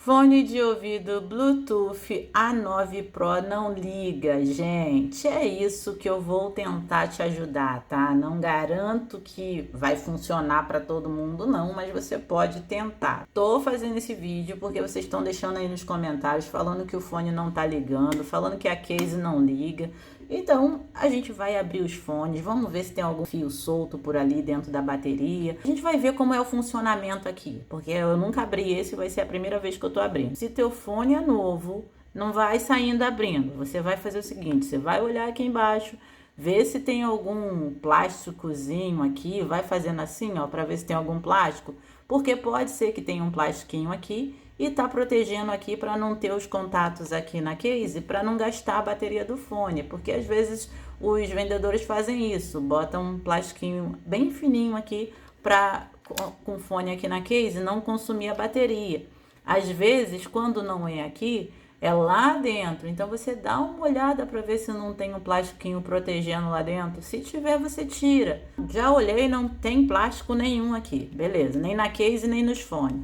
Fone de ouvido Bluetooth A9 Pro não liga, gente. É isso que eu vou tentar te ajudar, tá? Não garanto que vai funcionar para todo mundo, não, mas você pode tentar. Tô fazendo esse vídeo porque vocês estão deixando aí nos comentários falando que o fone não tá ligando, falando que a case não liga. Então, a gente vai abrir os fones, vamos ver se tem algum fio solto por ali dentro da bateria. A gente vai ver como é o funcionamento aqui, porque eu nunca abri esse, vai ser a primeira vez que eu tô abrindo. Se teu fone é novo, não vai saindo abrindo. Você vai fazer o seguinte, você vai olhar aqui embaixo, ver se tem algum plásticozinho aqui, vai fazendo assim, ó, para ver se tem algum plástico, porque pode ser que tenha um plastiquinho aqui e tá protegendo aqui para não ter os contatos aqui na case, para não gastar a bateria do fone, porque às vezes os vendedores fazem isso, botam um plastiquinho bem fininho aqui para com o fone aqui na case não consumir a bateria. Às vezes, quando não é aqui, é lá dentro. Então você dá uma olhada para ver se não tem um plastiquinho protegendo lá dentro. Se tiver, você tira. Já olhei, não tem plástico nenhum aqui. Beleza, nem na case, nem nos fones.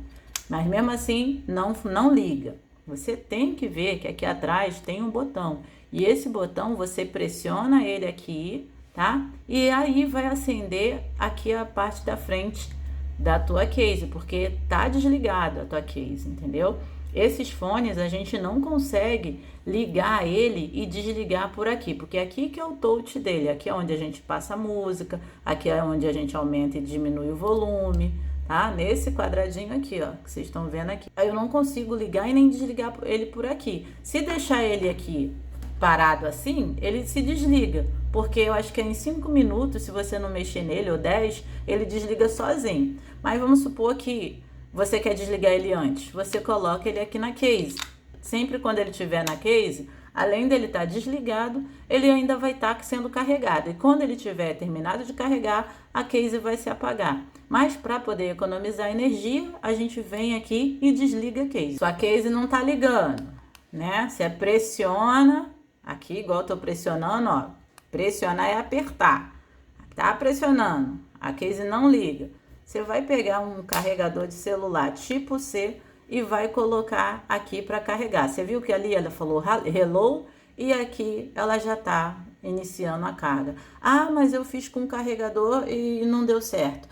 Mas mesmo assim, não liga. Você tem que ver que aqui atrás tem um botão. E esse botão, você pressiona ele aqui, tá? E aí vai acender aqui a parte da frente da tua case, porque tá desligado a tua case, entendeu? Esses fones a gente não consegue ligar ele e desligar por aqui, porque aqui que é o touch dele, aqui é onde a gente passa a música, aqui é onde a gente aumenta e diminui o volume, tá? Nesse quadradinho aqui, ó, que vocês estão vendo aqui. Aí eu não consigo ligar e nem desligar ele por aqui. Se deixar ele aqui parado assim, ele se desliga, porque eu acho que é em 5 minutos, se você não mexer nele, ou 10, ele desliga sozinho. Mas vamos supor que você quer desligar ele antes, você coloca ele aqui na case. Sempre quando ele estiver na case, além dele estar desligado, ele ainda vai estar sendo carregado. E quando ele tiver terminado de carregar, a case vai se apagar. Mas para poder economizar energia, a gente vem aqui e desliga a case. Sua case não está ligando, né? Você pressiona, aqui igual eu tô pressionando, ó. Pressionar é apertar. Tá pressionando, a case não liga. Você vai pegar um carregador de celular tipo C e vai colocar aqui para carregar. Você viu que ali ela falou hello e aqui ela já tá iniciando a carga. Ah, mas eu fiz com o carregador e não deu certo.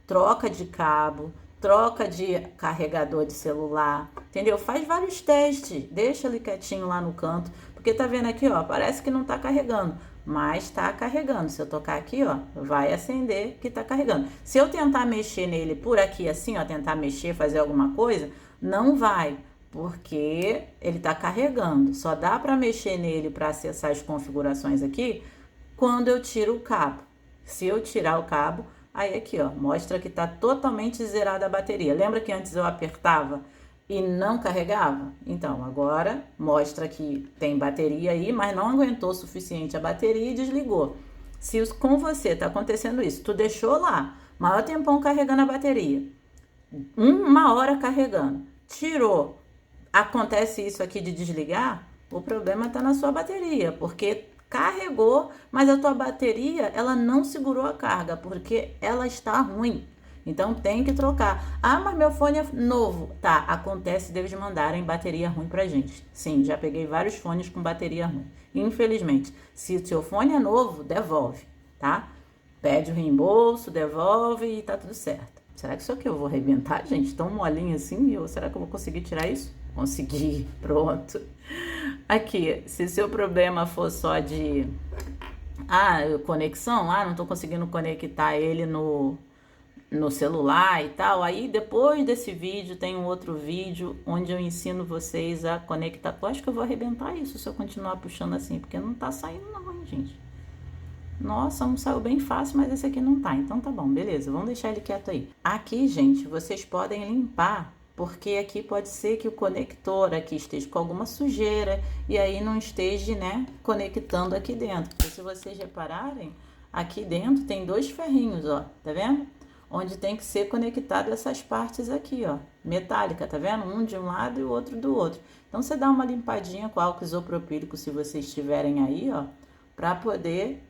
Troca de cabo, troca de carregador de celular, entendeu? Faz vários testes, deixa ele quietinho lá no canto, porque tá vendo aqui, ó, parece que não tá carregando, mas tá carregando. Se eu tocar aqui, ó, vai acender que tá carregando. Se eu tentar mexer nele por aqui assim, ó, tentar mexer, fazer alguma coisa, não vai, porque ele tá carregando. Só dá para mexer nele para acessar as configurações aqui quando eu tiro o cabo. Se eu tirar o cabo, aí aqui, ó, mostra que tá totalmente zerada a bateria. Lembra que antes eu apertava e não carregava? Então, agora mostra que tem bateria aí, mas não aguentou o suficiente a bateria e desligou. Se com você tá acontecendo isso, tu deixou lá, maior tempão carregando a bateria, 1 hora carregando, tirou, acontece isso aqui de desligar, o problema tá na sua bateria, porque carregou, mas a tua bateria, ela não segurou a carga, porque ela está ruim. Então tem que trocar. Ah, mas meu fone é novo. Tá, acontece deles mandarem bateria ruim pra gente. Sim, já peguei vários fones com bateria ruim. Infelizmente, se o seu fone é novo, devolve, tá? Pede o reembolso, devolve e tá tudo certo. Será que isso aqui eu vou arrebentar, gente? Tão molinho assim? Será que eu vou conseguir tirar isso? Consegui, pronto. Aqui, se seu problema for só de conexão, não tô conseguindo conectar ele no celular e tal, aí depois desse vídeo tem um outro vídeo onde eu ensino vocês a conectar. Eu acho que eu vou arrebentar isso se eu continuar puxando assim, porque não tá saindo não, hein, gente. Nossa, um saiu bem fácil, mas esse aqui não tá. Então tá bom, beleza, vamos deixar ele quieto aí. Aqui, gente, vocês podem limpar, porque aqui pode ser que o conector aqui esteja com alguma sujeira e aí não esteja, né, conectando aqui dentro. Porque se vocês repararem, aqui dentro tem 2 ferrinhos, ó, tá vendo? Onde tem que ser conectado essas partes aqui, ó, metálica, tá vendo? Um de um lado e o outro do outro. Então você dá uma limpadinha com álcool isopropílico, se vocês tiverem aí, ó, para poder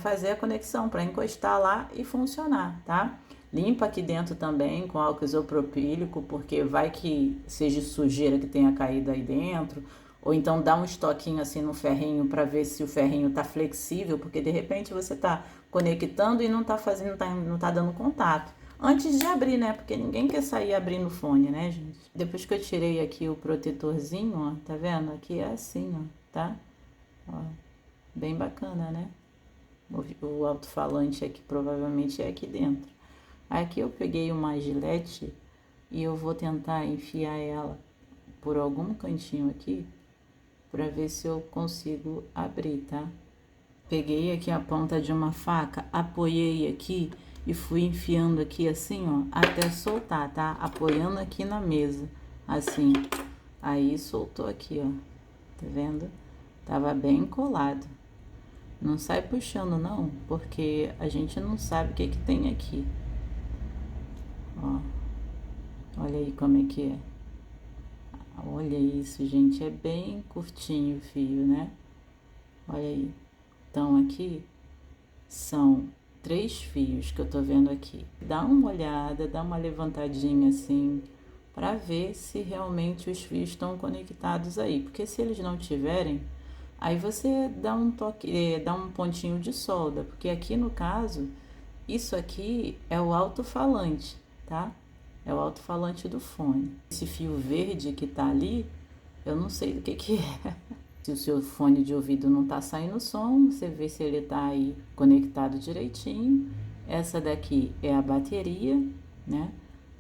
fazer a conexão, para encostar lá e funcionar, tá? Limpa aqui dentro também com álcool isopropílico, porque vai que seja sujeira que tenha caído aí dentro. Ou então dá um estoquinho assim no ferrinho para ver se o ferrinho tá flexível, porque de repente você tá conectando e não tá fazendo, não tá dando contato. Antes de abrir, né? Porque ninguém quer sair abrindo o fone, né, gente? Depois que eu tirei aqui o protetorzinho, ó, tá vendo? Aqui é assim, ó, tá? Ó, bem bacana, né? O alto-falante aqui provavelmente é aqui dentro. Aqui eu peguei uma gilete e eu vou tentar enfiar ela por algum cantinho aqui para ver se eu consigo abrir, tá? Peguei aqui a ponta de uma faca, apoiei aqui e fui enfiando aqui assim, ó, até soltar, tá? Apoiando aqui na mesa, assim. Aí soltou aqui, ó. Tá vendo? Tava bem colado. Não sai puxando não, porque a gente não sabe o que que tem aqui. Ó. Olha aí como é que é. Olha isso, gente, é bem curtinho o fio, né? Olha aí. Então aqui são 3 fios que eu tô vendo aqui. Dá uma olhada, dá uma levantadinha assim, para ver se realmente os fios estão conectados aí. Porque se eles não tiverem, aí você dá um toque, dá um pontinho de solda. Porque aqui no caso, isso aqui é o alto-falante, tá? É o alto-falante do fone. Esse fio verde que tá ali, eu não sei do que é. Se o seu fone de ouvido não tá saindo som, você vê se ele tá aí conectado direitinho. Essa daqui é a bateria, né?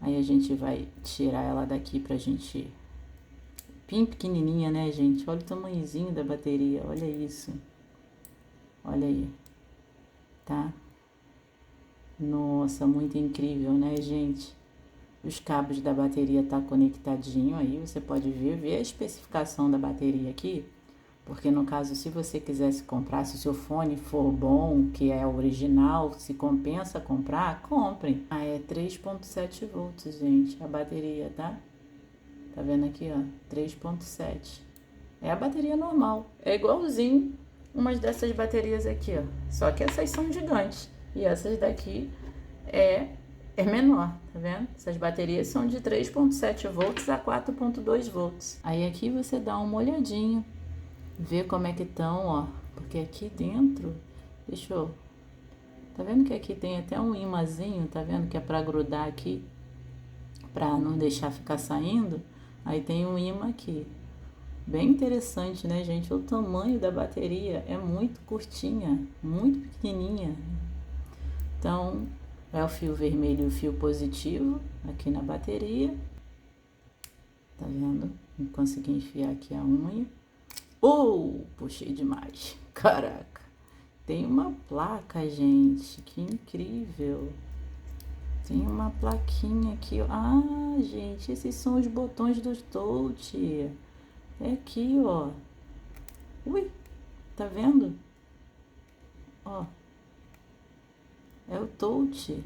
Aí a gente vai tirar ela daqui pra gente... Bem pequenininha, né, gente? Olha o tamanhozinho da bateria, olha isso. Olha aí, tá? Nossa, muito incrível, né, gente? Os cabos da bateria tá conectadinho aí, você pode ver a especificação da bateria aqui, porque no caso, se você quisesse comprar, se o seu fone for bom, que é original, se compensa comprar, compre. Ah, é 3.7 volts, gente, a bateria, tá? Tá vendo aqui, ó, 3.7. É a bateria normal, é igualzinho umas dessas baterias aqui, ó, só que essas são gigantes e essas daqui é menor, tá vendo? Essas baterias são de 3.7 volts a 4.2 volts. Aí aqui você dá uma olhadinha, vê como é que estão, ó. Porque aqui dentro, deixa eu... Tá vendo que aqui tem até um imãzinho, tá vendo? Que é pra grudar aqui, pra não deixar ficar saindo. Aí tem um imã aqui. Bem interessante, né, gente? O tamanho da bateria é muito curtinha, muito pequenininha. Então... é o fio vermelho e o fio positivo aqui na bateria. Tá vendo? Não consegui enfiar aqui a unha. Puxei demais. Caraca. Tem uma placa, gente. Que incrível. Tem uma plaquinha aqui. Ah, gente, esses são os botões do touch. É aqui, ó. Ui, tá vendo? Ó. É o touch.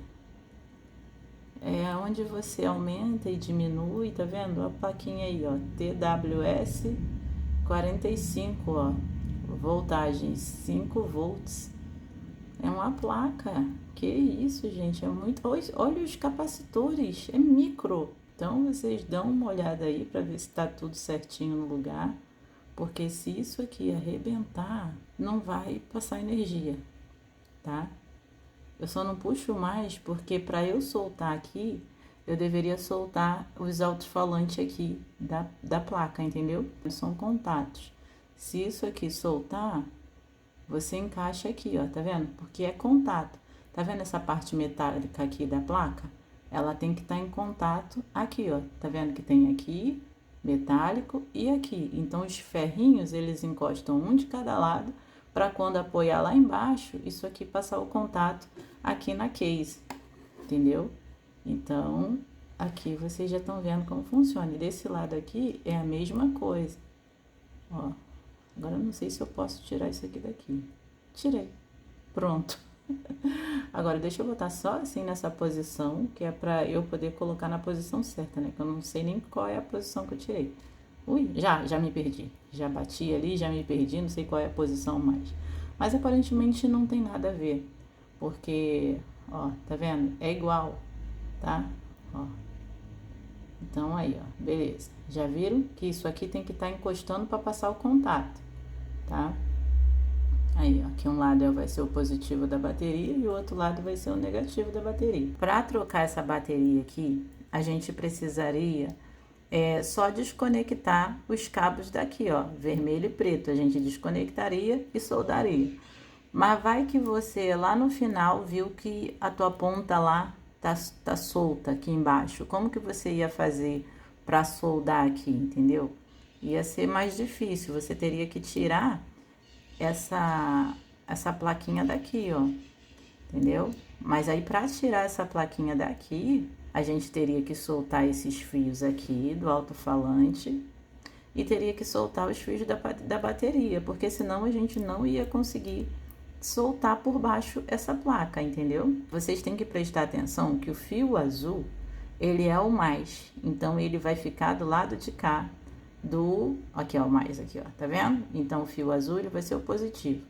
É onde você aumenta e diminui, tá vendo? A plaquinha aí, ó. TWS 45, ó. Voltagem 5 volts. É uma placa. Que isso, gente? É muito... Olha os capacitores. É micro. Então, vocês dão uma olhada aí para ver se tá tudo certinho no lugar. Porque se isso aqui arrebentar, não vai passar energia, tá? Eu só não puxo mais porque para eu soltar aqui, eu deveria soltar os alto-falantes aqui da placa, entendeu? São contatos. Se isso aqui soltar, você encaixa aqui, ó, tá vendo? Porque é contato. Tá vendo essa parte metálica aqui da placa? Ela tem que estar em contato aqui, ó. Tá vendo que tem aqui, metálico e aqui. Então, os ferrinhos, eles encostam um de cada lado para quando apoiar lá embaixo, isso aqui passar o contato aqui na case, entendeu? Então, aqui vocês já estão vendo como funciona. E desse lado aqui é a mesma coisa. Ó, agora eu não sei se eu posso tirar isso aqui daqui. Tirei. Pronto. Agora, deixa eu botar só assim nessa posição, que é pra eu poder colocar na posição certa, né? Que eu não sei nem qual é a posição que eu tirei. Ui, já me perdi. Já bati ali, já me perdi, não sei qual é a posição mais. Mas aparentemente não tem nada a ver. Porque, ó, tá vendo? É igual. tá? Ó. Então, aí, ó, beleza. Já viram que isso aqui tem que estar encostando para passar o contato, tá? Aí, ó, aqui um lado vai ser o positivo da bateria e o outro lado vai ser o negativo da bateria. Para trocar essa bateria aqui, a gente precisaria só desconectar os cabos daqui, ó, vermelho e preto. A gente desconectaria e soldaria. Mas vai que você lá no final viu que a tua ponta lá tá solta aqui embaixo. Como que você ia fazer para soldar aqui, entendeu? Ia ser mais difícil. Você teria que tirar essa plaquinha daqui, ó, entendeu? Mas aí para tirar essa plaquinha daqui, a gente teria que soltar esses fios aqui do alto-falante e teria que soltar os fios da bateria, porque senão a gente não ia conseguir soltar por baixo essa placa, entendeu? Vocês têm que prestar atenção que o fio azul, ele é o mais, então ele vai ficar do lado de cá aqui ó, o mais aqui ó, tá vendo? Então o fio azul ele vai ser o positivo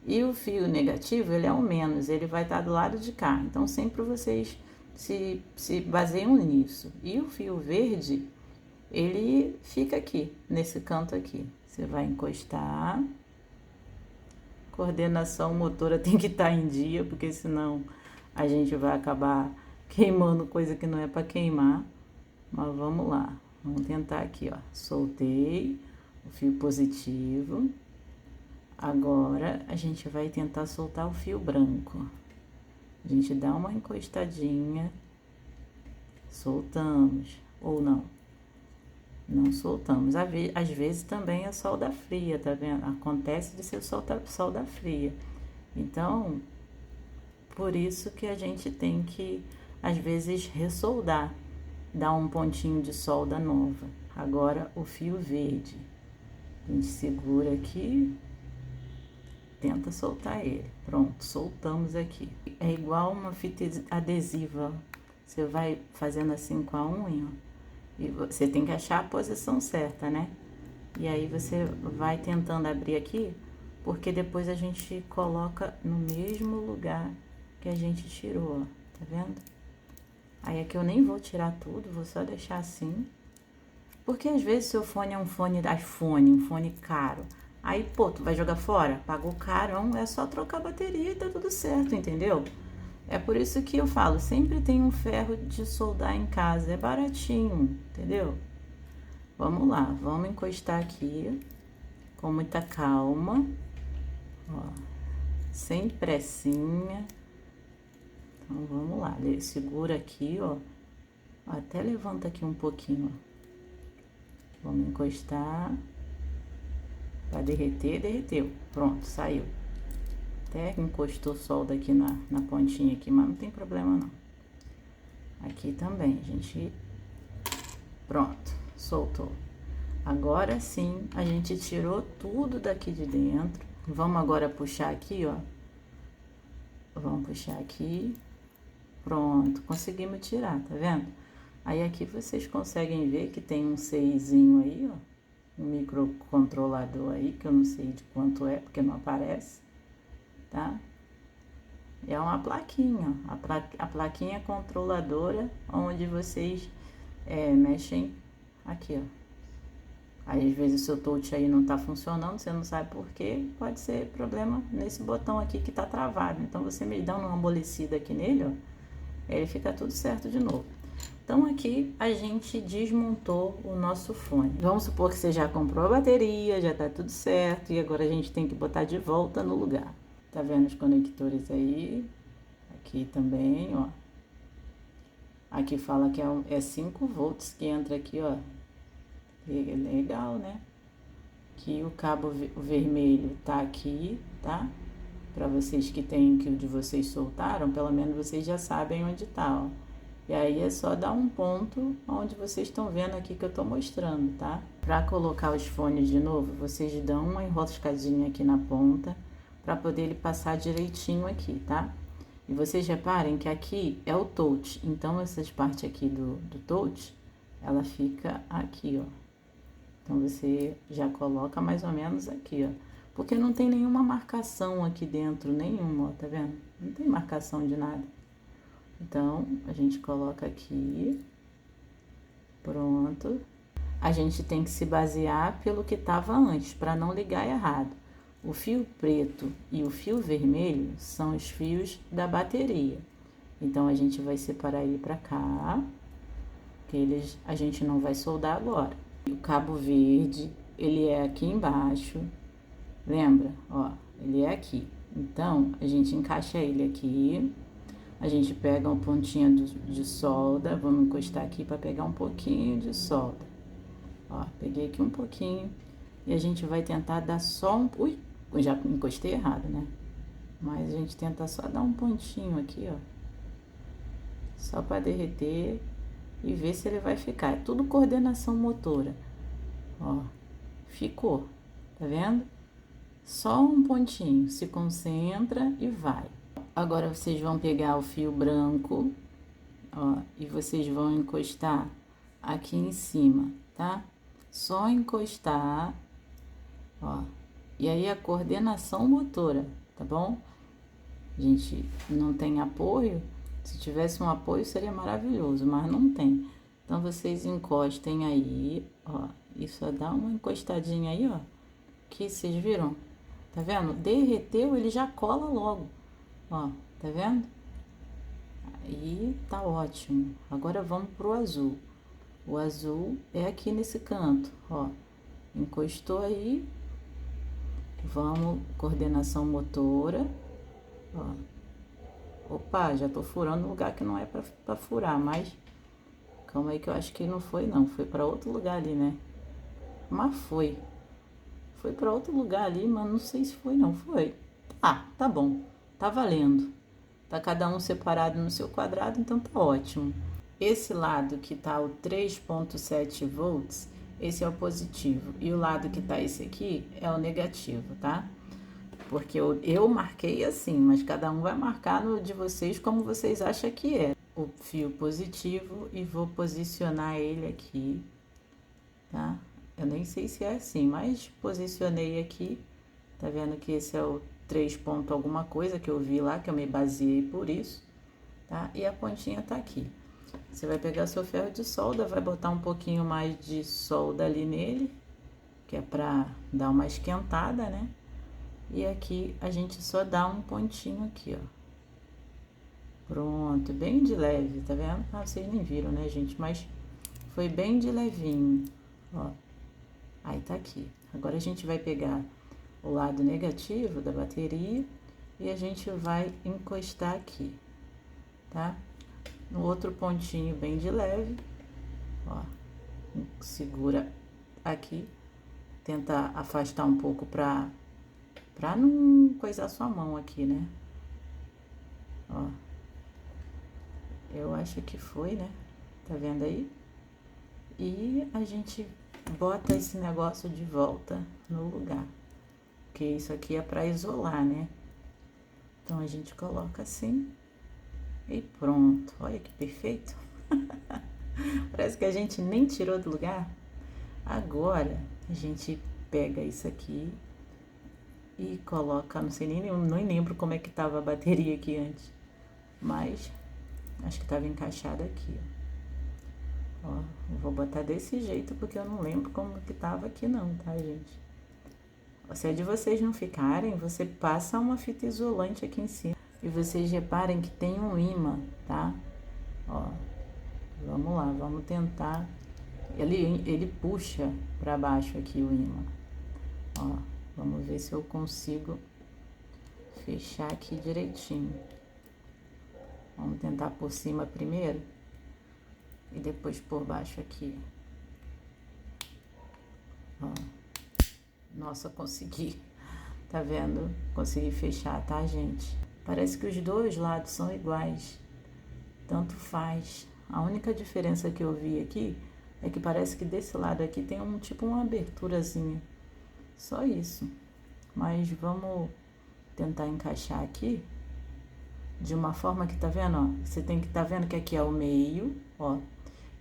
e o fio negativo ele é o menos, ele vai estar do lado de cá. Então sempre vocês se baseiam nisso. E o fio verde ele fica aqui nesse canto aqui. Você vai encostar. Coordenação motora tem que estar em dia, porque senão a gente vai acabar queimando coisa que não é para queimar. Mas vamos lá. Vamos tentar aqui, ó. Soltei o fio positivo. Agora, a gente vai tentar soltar o fio branco. A gente dá uma encostadinha. Soltamos. Ou não. Não soltamos. Às vezes também é solda fria, tá vendo? Acontece de ser solda fria. Então, por isso que a gente tem que, às vezes, ressoldar. Dar um pontinho de solda nova. Agora o fio verde. A gente segura aqui. Tenta soltar ele. Pronto, soltamos aqui. É igual uma fita adesiva. Você vai fazendo assim com a unha, ó. E você tem que achar a posição certa, né? E aí você vai tentando abrir aqui, porque depois a gente coloca no mesmo lugar que a gente tirou, ó. Tá vendo? Aí aqui eu nem vou tirar tudo, vou só deixar assim. Porque às vezes seu fone é um fone iPhone, um fone caro. Aí, pô, tu vai jogar fora? Pagou carão, é só trocar a bateria e tá tudo certo, entendeu? É por isso que eu falo, sempre tem um ferro de soldar em casa, é baratinho, entendeu? Vamos lá, vamos encostar aqui, com muita calma, ó, sem pressinha. Então, vamos lá, segura aqui, ó, até levanta aqui um pouquinho, ó. Vamos encostar, para derreter, derreteu, pronto, saiu. Até encostou solda aqui na pontinha aqui, mas não tem problema não. Aqui também, a gente... Pronto, soltou. Agora sim, a gente tirou tudo daqui de dentro. Vamos agora puxar aqui, ó. Vamos puxar aqui. Pronto, conseguimos tirar, tá vendo? Aí aqui vocês conseguem ver que tem um seizinho aí, ó. Um microcontrolador aí, que eu não sei de quanto é, porque não aparece. Tá? É uma plaquinha, ó. A plaquinha controladora, onde vocês mexem aqui, ó. Aí, às vezes o seu touch aí não tá funcionando, você não sabe por quê, pode ser problema nesse botão aqui que tá travado. Então, você me dá uma amolecida aqui nele, ó, ele fica tudo certo de novo. Então, aqui a gente desmontou o nosso fone. Vamos supor que você já comprou a bateria, já tá tudo certo, e agora a gente tem que botar de volta no lugar. Tá vendo os conectores aí? Aqui também, ó. Aqui fala que é 5 volts que entra aqui, ó. Legal, né? Que o cabo vermelho tá aqui, tá? Pra vocês que tem, que o de vocês soltaram, pelo menos vocês já sabem onde tá, ó. E aí é só dar um ponto onde vocês estão vendo aqui que eu tô mostrando, tá? Pra colocar os fones de novo, vocês dão uma enroscadinha aqui na ponta, para poder ele passar direitinho aqui, tá? E vocês reparem que aqui é o touch, então essas partes aqui do touch, ela fica aqui, ó. Então você já coloca mais ou menos aqui, ó. Porque não tem nenhuma marcação aqui dentro, nenhuma, ó, tá vendo? Não tem marcação de nada. Então, a gente coloca aqui, pronto. A gente tem que se basear pelo que estava antes, para não ligar errado. O fio preto e o fio vermelho são os fios da bateria. Então, a gente vai separar ele para cá, que eles a gente não vai soldar agora. O cabo verde, ele é aqui embaixo, lembra? Ó, ele é aqui. Então, a gente encaixa ele aqui. A gente pega um pontinho de solda, vamos encostar aqui para pegar um pouquinho de solda. Ó, peguei aqui um pouquinho e a gente vai tentar dar só um... Ui, já encostei errado, né? Mas a gente tenta só dar um pontinho aqui, ó. Só para derreter e ver se ele vai ficar. É tudo coordenação motora. Ó, ficou, tá vendo? Só um pontinho, se concentra e vai. Agora vocês vão pegar o fio branco, ó, e vocês vão encostar aqui em cima, tá? Só encostar, ó. E aí a coordenação motora, tá bom? A gente não tem apoio. Se tivesse um apoio seria maravilhoso, mas não tem. Então vocês encostem aí, ó. E só dá uma encostadinha aí, ó. Que vocês viram? Tá vendo? Derreteu, ele já cola logo. Ó, tá vendo? Aí tá ótimo. Agora vamos pro azul. O azul é aqui nesse canto, ó. Encostou aí. Vamos, coordenação motora. Ó. Opa, já tô furando no lugar que não é pra furar, mas calma aí que eu acho que não foi não. Foi pra outro lugar ali, né? Mas foi. Foi pra outro lugar ali, mas não sei se foi não. Foi. Ah, tá bom. Tá valendo. Tá cada um separado no seu quadrado, então tá ótimo. Esse lado que tá o 3,7 volts, esse é o positivo. E o lado que tá esse aqui é o negativo, tá? Porque eu marquei assim, mas cada um vai marcar no de vocês como vocês acham que é. O fio positivo e vou posicionar ele aqui, tá? Eu nem sei se é assim, mas posicionei aqui. Tá vendo que esse é o 3 ponto alguma coisa que eu vi lá, que eu me baseei por isso, tá? E a pontinha tá aqui. Você vai pegar seu ferro de solda, vai botar um pouquinho mais de solda ali nele, que é pra dar uma esquentada, né? E aqui a gente só dá um pontinho aqui, ó. Pronto, bem de leve, tá vendo? Ah, vocês nem viram, né, gente? Mas foi bem de levinho, ó. Aí tá aqui. Agora a gente vai pegar o lado negativo da bateria e a gente vai encostar aqui, tá? No outro pontinho bem de leve, ó. Segura aqui, tenta afastar um pouco pra não coisar sua mão aqui, né? Ó. Eu acho que foi, né? Tá vendo aí? E a gente bota esse negócio de volta no lugar. Porque isso aqui é para isolar, né? Então a gente coloca assim e pronto. Olha que perfeito. Parece que a gente nem tirou do lugar. Agora a gente pega isso aqui e coloca, não sei nem lembro como é que tava a bateria aqui antes, mas acho que tava encaixada aqui, ó. Eu vou botar desse jeito porque eu não lembro como que tava aqui não, tá, gente? Se é de vocês não ficarem, você passa uma fita isolante aqui em cima e vocês reparem que tem um ímã, tá? Ó, vamos lá, vamos tentar. Ele puxa para baixo aqui o ímã, ó. Vamos ver se eu consigo fechar aqui direitinho. Vamos tentar por cima primeiro e depois por baixo aqui. Ó. Nossa, consegui. Tá vendo? Consegui fechar, tá, gente? Parece que os dois lados são iguais. Tanto faz. A única diferença que eu vi aqui é que parece que desse lado aqui tem tipo uma aberturazinha. Só isso. Mas vamos tentar encaixar aqui de uma forma que tá vendo, ó. Você tem que tá vendo que aqui é o meio, ó.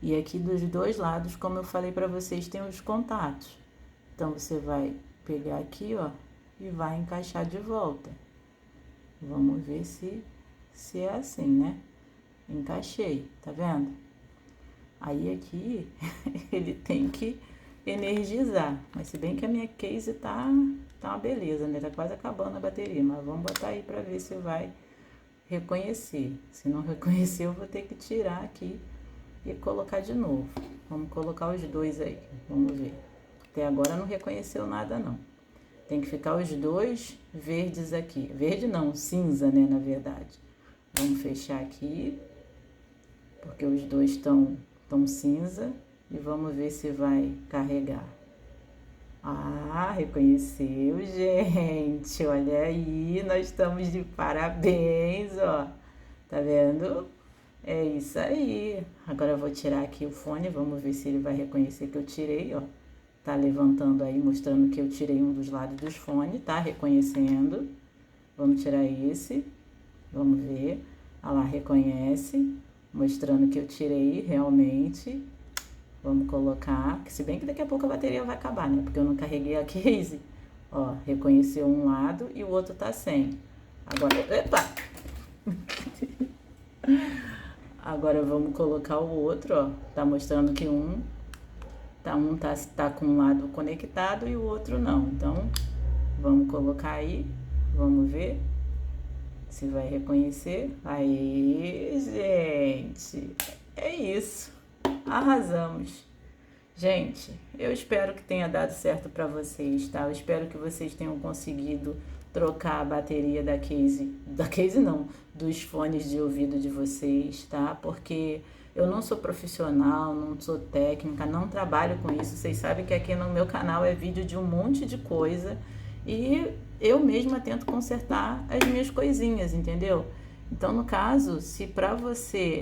E aqui dos dois lados, como eu falei pra vocês, tem os contatos. Então você vai pegar aqui, ó, e vai encaixar de volta. Vamos ver se é assim, né? encaixei, tá vendo? Aí aqui ele tem que energizar, mas se bem que a minha case tá uma beleza, né? Tá quase acabando a bateria, mas vamos botar aí pra ver se vai reconhecer. Se não reconhecer, eu vou ter que tirar aqui e colocar de novo. Vamos colocar os dois aí, vamos ver. Até agora não reconheceu nada não. Tem que ficar os dois verdes aqui. Verde não, cinza, né, na verdade. Vamos fechar aqui, porque os dois estão cinza. E vamos ver se vai carregar. Ah, reconheceu, gente. Olha aí, nós estamos de parabéns, ó. Tá vendo? É isso aí. Agora eu vou tirar aqui o fone, vamos ver se ele vai reconhecer que eu tirei, ó. Tá levantando aí, mostrando que eu tirei um dos lados dos fones, tá reconhecendo. Vamos tirar esse. Vamos ver. Ah lá, reconhece. Mostrando que eu tirei realmente. Vamos colocar, que se bem que daqui a pouco a bateria vai acabar, né? Porque eu não carreguei a case. Ó, reconheceu um lado e o outro tá sem. Agora, epa! Agora vamos colocar o outro, ó. Tá mostrando que um tá com um lado conectado e o outro não. Então, vamos colocar aí. Vamos ver se vai reconhecer. Aí, gente. É isso. Arrasamos. Gente, eu espero que tenha dado certo para vocês, tá? Eu espero que vocês tenham conseguido trocar a bateria da case não, dos fones de ouvido de vocês, tá? Porque eu não sou profissional, não sou técnica, não trabalho com isso. Vocês sabem que aqui no meu canal é vídeo de um monte de coisa e eu mesma tento consertar as minhas coisinhas, entendeu? Então, no caso, se para você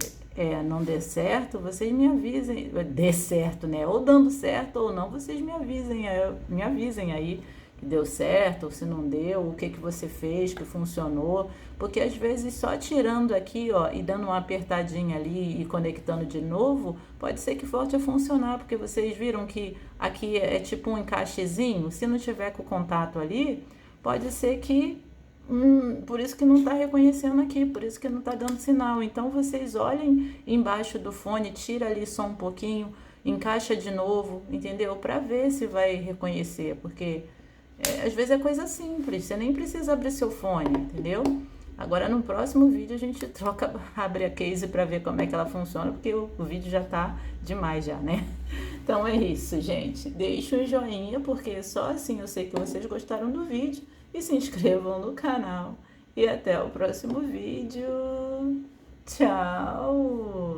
não der certo, vocês me avisem, dê certo, né? Ou dando certo ou não, vocês me avisem aí que deu certo, ou se não deu, o que você fez, que funcionou, porque às vezes só tirando aqui, ó, e dando uma apertadinha ali e conectando de novo, pode ser que volte a funcionar, porque vocês viram que aqui é tipo um encaixezinho, se não tiver com o contato ali, pode ser que por isso que não está reconhecendo aqui, por isso que não está dando sinal. Então vocês olhem embaixo do fone, tira ali só um pouquinho, encaixa de novo, entendeu? Para ver se vai reconhecer, porque às vezes é coisa simples, você nem precisa abrir seu fone, entendeu? Agora no próximo vídeo a gente abre a case para ver como é que ela funciona, porque o vídeo já tá demais já, né? Então é isso, gente. Deixa um joinha, porque só assim eu sei que vocês gostaram do vídeo. E se inscrevam no canal. E até o próximo vídeo. Tchau!